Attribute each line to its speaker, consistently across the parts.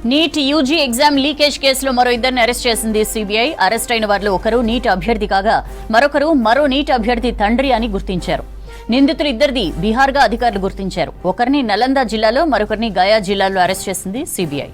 Speaker 1: NEET UG exam leakage కేసులో మరో ఇద్దరిని అరెస్ట్ చేసింది సిబిఐ. అరెస్ట్ అయిన వారిలో ఒకరు నీట్ అభ్యర్థి కాగా మరొకరు మరో నీట్ అభ్యర్థి తండ్రి అని గుర్తించారు. నిందితులు ఇద్దరిది బీహార్గా అధికారులు గుర్తించారు. ఒకరిని నలంద జిల్లాలో మరొకరిని గయా జిల్లాలో అరెస్ట్ చేసింది సిబిఐ.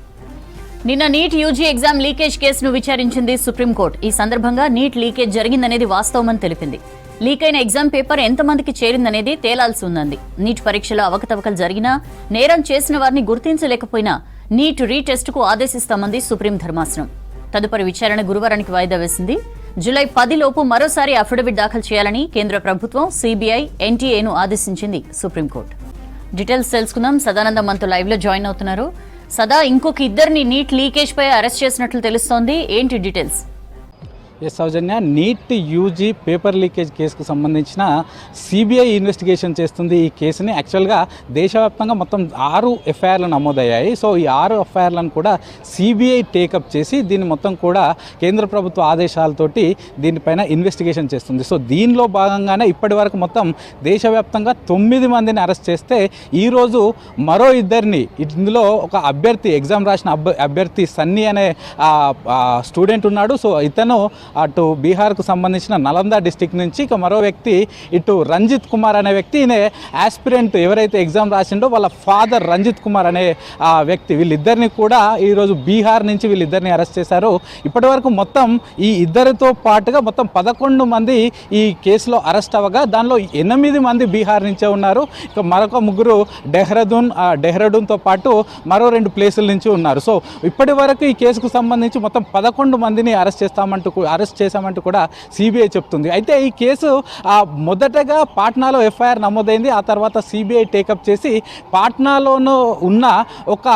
Speaker 1: నిన్న నీట్ యూజీ ఎగ్జామ్ లీకేజ్ కేసును విచారించింది సుప్రీంకోర్టు. ఈ సందర్భంగా నీట్ లీకేజ్ జరిగిందనేది వాస్తవమని తెలిపింది. లీక్ అయిన ఎగ్జామ్ పేపర్ ఎంతమందికి చేరిందనేది తేలాల్సి ఉందంది. నీట్ పరీక్షలో అవకతవకలు జరిగినా, నేరం చేసిన వారిని గుర్తించలేకపోయినా నీట్ రీటెస్ట్కు ఆదేశిస్తామంది సుప్రీం ధర్మాసనం. తదుపరి విచారణ గురువారానికి వాయిదా వేసింది. జూలై 10 లోపు మరోసారి అఫిడవిట్ దాఖలు చేయాలని కేంద్ర ప్రభుత్వం సిబిఐ, ఎన్టీఏను ఆదేశించింది సుప్రీంకోర్టు. డీటెయిల్స్ తెలుసుకుందాం. సదానందం మనతో లైవ్ లో జాయిన్ అవుతున్నారు. సదా, ఇంకొక ఇద్దరిని నీట్ లీకేజ్ పై అరెస్ట్ చేసినట్లు తెలుస్తోంది. ఏంటి డీటెయిల్స్?
Speaker 2: ఎస్ సౌజన్య, నీట్ యూజీ పేపర్ లీకేజ్ కేసుకు సంబంధించిన సిబిఐ ఇన్వెస్టిగేషన్ చేస్తుంది ఈ కేసుని. యాక్చువల్గా దేశవ్యాప్తంగా మొత్తం 6 ఎఫ్ఐఆర్లు నమోదయ్యాయి. సో ఈ 6 ఎఫ్ఐఆర్లను కూడా సిబిఐ టేకప్ చేసి దీన్ని మొత్తం కూడా కేంద్ర ప్రభుత్వ ఆదేశాలతోటి దీనిపైన ఇన్వెస్టిగేషన్ చేస్తుంది. సో దీనిలో భాగంగానే ఇప్పటి వరకు మొత్తం దేశవ్యాప్తంగా 9 మందిని అరెస్ట్ చేస్తే ఈరోజు మరో ఇద్దరిని, ఇందులో ఒక అభ్యర్థి, ఎగ్జామ్ రాసిన అభ్యర్థి సన్నీ అనే స్టూడెంట్ ఉన్నాడు. సో ఇతను అటు బీహార్కు సంబంధించిన నలంద డిస్టిక్ నుంచి, ఇక మరో వ్యక్తి ఇటు రంజిత్ కుమార్ అనే వ్యక్తి, ఈయన ఆస్పిరెంట్ ఎవరైతే ఎగ్జామ్ రాసిండో వాళ్ళ ఫాదర్ రంజిత్ కుమార్ అనే వ్యక్తి. వీళ్ళిద్దరిని కూడా ఈరోజు బీహార్ నుంచి వీళ్ళిద్దరిని అరెస్ట్ చేశారు. ఇప్పటి వరకు మొత్తం ఈ ఇద్దరితో పాటుగా మొత్తం 11 మంది ఈ కేసులో అరెస్ట్ అవ్వగా దానిలో 8 మంది బీహార్ నుంచే ఉన్నారు. ఇక మరొక 3 డెహ్రాడూన్తో పాటు మరో 2 ప్లేసుల నుంచి ఉన్నారు. సో ఇప్పటి వరకు ఈ కేసుకు సంబంధించి మొత్తం 11 మందిని అరెస్ట్ చేశామంటూ కూడా సిబిఐ చెప్తుంది. అయితే ఈ కేసు మొదటగా పాట్నాలో ఎఫ్ఐఆర్ నమోదైంది. ఆ తర్వాత సిబిఐ టేకప్ చేసి పాట్నాలోనూ ఉన్న ఒక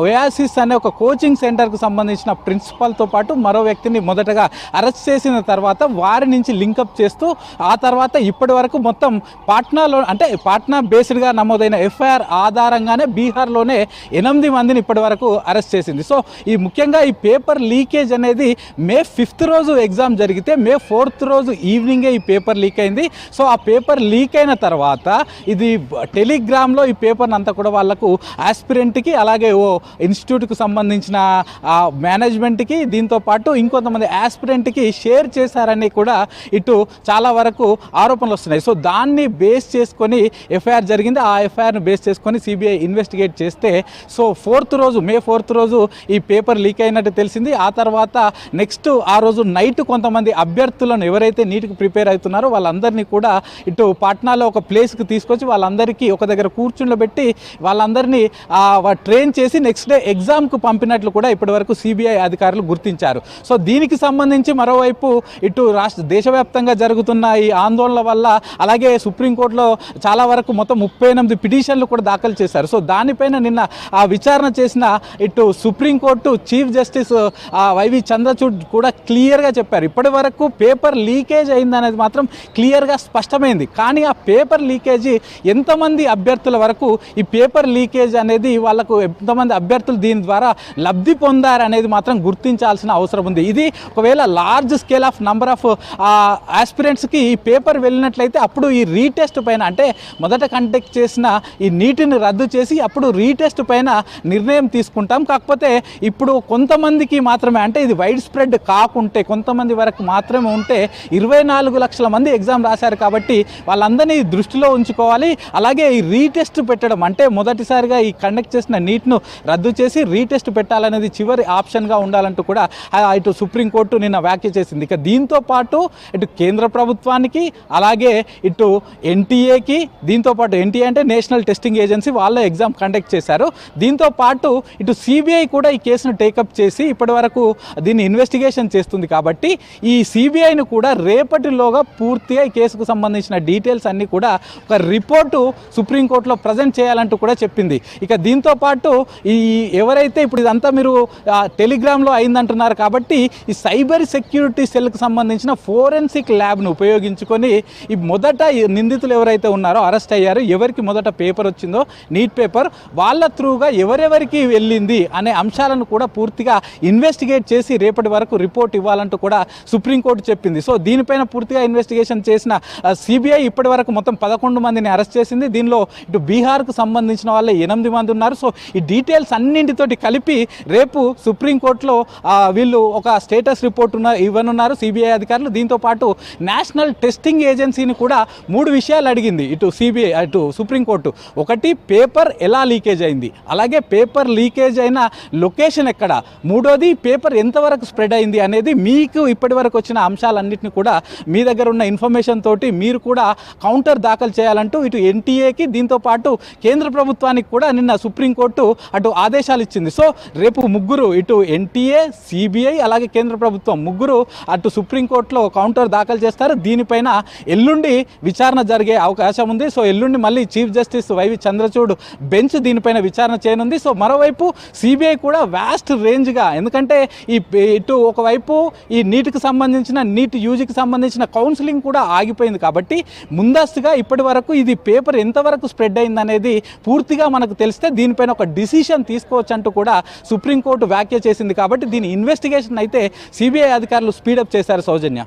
Speaker 2: ఒయాసిస్ అనే ఒక కోచింగ్ సెంటర్కు సంబంధించిన ప్రిన్సిపల్తో పాటు మరో వ్యక్తిని మొదటగా అరెస్ట్ చేసిన తర్వాత వారి నుంచి లింకప్ చేస్తూ ఆ తర్వాత ఇప్పటి వరకు మొత్తం పాట్నాలో, అంటే పాట్నా బేస్డ్గా నమోదైన ఎఫ్ఐఆర్ ఆధారంగానే బీహార్లోనే 8 మందిని ఇప్పటి వరకు అరెస్ట్ చేసింది. సో ఈ ముఖ్యంగా ఈ పేపర్ లీకేజ్ అనేది మే 5th రోజు ఎగ్జామ్ జరిగితే మే 4th రోజు ఈవినింగే ఈ పేపర్ లీక్ అయింది. సో ఆ పేపర్ లీక్ అయిన తర్వాత ఇది టెలిగ్రామ్లో ఈ పేపర్ని అంతా కూడా వాళ్ళకు ఆస్పిరెంట్కి, అలాగే ఓ ఇన్స్టిట్యూట్కి సంబంధించిన మేనేజ్మెంట్కి, దీంతో పాటు ఇంకొంతమంది ఆస్పిరెంట్కి షేర్ చేశారని కూడా ఇటు చాలా వరకు ఆరోపణలు వస్తున్నాయి. సో దాన్ని బేస్ చేసుకొని ఎఫ్ఐఆర్ జరిగింది. ఆ ఎఫ్ఐఆర్ను బేస్ చేసుకొని సిబిఐ ఇన్వెస్టిగేట్ చేస్తే సో మే 4th రోజు ఈ పేపర్ లీక్ అయినట్టు తెలిసింది. ఆ తర్వాత నెక్స్ట్ ఆ రోజు నైట్ కొంతమంది అభ్యర్థులను, ఎవరైతే నీట్కి ప్రిపేర్ అవుతున్నారో వాళ్ళందరినీ కూడా ఇటు పాట్నాలో ఒక ప్లేస్కి తీసుకొచ్చి వాళ్ళందరికీ ఒక దగ్గర కూర్చుండబెట్టి వాళ్ళందరినీ ట్రైన్ చేసి నెక్స్ట్ డే ఎగ్జామ్కు పంపినట్లు కూడా ఇప్పటివరకు సిబిఐ అధికారులు గుర్తించారు. సో దీనికి సంబంధించి మరోవైపు ఇటు దేశవ్యాప్తంగా జరుగుతున్న ఈ ఆందోళనల వల్ల, అలాగే సుప్రీంకోర్టులో చాలా వరకు మొత్తం 38 పిటిషన్లు కూడా దాఖలు చేశారు. సో దానిపైన నిన్న విచారణ చేసిన ఇటు supreme court chief justice Y V Chandrachud కూడా క్లియర్గా చెప్పారు. ఇప్పటి వరకు పేపర్ లీకేజ్ అయిందనేది మాత్రం క్లియర్గా స్పష్టమైంది. కానీ ఆ పేపర్ లీకేజీ ఎంతమంది అభ్యర్థుల వరకు ఈ పేపర్ లీకేజ్ అనేది వాళ్ళకు ఎంతమంది అభ్యర్థులు దీని ద్వారా లబ్ధి పొందారనేది మాత్రం గుర్తించాల్సిన అవసరం ఉంది. ఇది ఒకవేళ large scale of number of ఆస్పిరెంట్స్కి ఈ పేపర్ వెళ్ళినట్లయితే అప్పుడు ఈ రీటెస్ట్ పైన, అంటే మొదట కండక్ట్ చేసిన ఈ నీటిని రద్దు చేసి అప్పుడు రీటెస్ట్ పైన నిర్ణయం తీసుకుంటాం. కాకపోతే ఇప్పుడు కొంతమందికి మాత్రమే, అంటే ఇది వైడ్ స్ప్రెడ్ కాకుంటే కొంతమంది వరకు మాత్రమే ఉంటే 24 లక్షల మంది ఎగ్జామ్ రాశారు కాబట్టి వాళ్ళందరినీ దృష్టిలో ఉంచుకోవాలి. అలాగే ఈ రీటెస్ట్ పెట్టడం, అంటే మొదటిసారిగా ఈ కండక్ట్ చేసిన నీట్ను రద్దు చేసి రీటెస్ట్ పెట్టాలనేది చివరి ఆప్షన్గా ఉండాలంటూ కూడా ఇటు సుప్రీంకోర్టు నిన్న వ్యాఖ్య చేసింది. ఇక దీంతో పాటు ఇటు కేంద్ర ప్రభుత్వానికి, అలాగే ఇటు ఎన్టీఏకి, దీంతో పాటు ఎన్టీఏ అంటే నేషనల్ టెస్టింగ్ ఏజెన్సీ, వాళ్ళ ఎగ్జామ్ కండక్ట్ చేశారు. దీంతో పాటు ఇటు సిబిఐ కూడా ఈ కేసును టేకప్ చేసి ఇప్పటి వరకు దీన్ని ఇన్వెస్టిగేషన్ చేస్తుంది. కాబట్టి ఈ సిబిఐని కూడా రేపటిలోగా పూర్తిగా ఈ కేసుకు సంబంధించిన డీటెయిల్స్ అన్నీ కూడా ఒక రిపోర్టు సుప్రీంకోర్టులో ప్రజెంట్ చేయాలంటూ కూడా చెప్పింది. ఇక దీంతో పాటు ఈ ఎవరైతే ఇప్పుడు ఇదంతా మీరు టెలిగ్రామ్లో అయిందంటున్నారు కాబట్టి ఈ సైబర్ సెక్యూరిటీ సెల్కి సంబంధించిన ఫోరెన్సిక్ ల్యాబ్ను ఉపయోగించుకొని ఈ మొదట నిందితులు ఎవరైతే ఉన్నారో, అరెస్ట్ అయ్యారో, ఎవరికి మొదట పేపర్ వచ్చిందో నీట్ పేపర్, వాళ్ళ త్రూగా ఎవరెవరికి వెళ్ళింది అనే అంశాలను కూడా పూర్తిగా ఇన్వెస్టిగేట్ చేసి రేపటి వరకు రిపోర్ట్ ఇవ్వాలంటూ కూడా కూడా సుప్రీంకోర్టు చెప్పింది. సో దీనిపైన పూర్తిగా ఇన్వెస్టిగేషన్ చేసిన సిబిఐ ఇప్పటి వరకు మొత్తం 11 మందిని అరెస్ట్ చేసింది. దీనిలో ఇటు బీహార్కు సంబంధించిన వాళ్ళే 8 మంది ఉన్నారు. సో ఈ డీటెయిల్స్ అన్నింటితోటి కలిపి రేపు సుప్రీంకోర్టులో వీళ్ళు ఒక స్టేటస్ రిపోర్ట్ ఇవ్వనున్నారు సిబిఐ అధికారులు. దీంతో పాటు నేషనల్ టెస్టింగ్ ఏజెన్సీని కూడా 3 విషయాలు అడిగింది ఇటు సిబిఐ అటు సుప్రీంకోర్టు. ఒకటి, పేపర్ ఎలా లీకేజ్ అయింది, అలాగే పేపర్ లీకేజ్ అయిన లొకేషన్ ఎక్కడ, మూడోది పేపర్ ఎంతవరకు స్ప్రెడ్ అయింది అనేది మీకు ఇప్పటి వరకు వచ్చిన అంశాలన్నింటినీ కూడా మీ దగ్గర ఉన్న ఇన్ఫర్మేషన్ తోటి మీరు కూడా కౌంటర్ దాఖలు చేయాలంటూ ఇటు ఎన్టీఏకి దీంతో పాటు కేంద్ర ప్రభుత్వానికి కూడా నిన్న సుప్రీంకోర్టు అటు ఆదేశాలు ఇచ్చింది. సో రేపు ముగ్గురు ఇటు ఎన్టీఏ, సిబిఐ అలాగే కేంద్ర ప్రభుత్వం ముగ్గురు అటు సుప్రీంకోర్టులో కౌంటర్ దాఖలు చేస్తారు. దీనిపైన ఎల్లుండి విచారణ జరిగే అవకాశం ఉంది. సో ఎల్లుండి మళ్ళీ chief justice Y V Chandrachud bench దీనిపైన విచారణ చేయనుంది. సో మరోవైపు సిబిఐ కూడా వాస్ట్ రేంజ్గా, ఎందుకంటే ఇటు ఒకవైపు ఈ నీట్కి సంబంధించిన నీట్ యూజీకి సంబంధించిన కౌన్సిలింగ్ కూడా ఆగిపోయింది కాబట్టి ముందస్తుగా ఇప్పటి వరకు ఇది పేపర్ ఎంతవరకు స్ప్రెడ్ అయింది అనేది పూర్తిగా మనకు తెలిస్తే దీనిపైన ఒక డిసిషన్ తీసుకోవచ్చు అంటూ కూడా సుప్రీంకోర్టు వ్యాఖ్య చేసింది. కాబట్టి దీని ఇన్వెస్టిగేషన్ అయితే సిబిఐ అధికారులు స్పీడప్ చేశారు. సౌజన్య.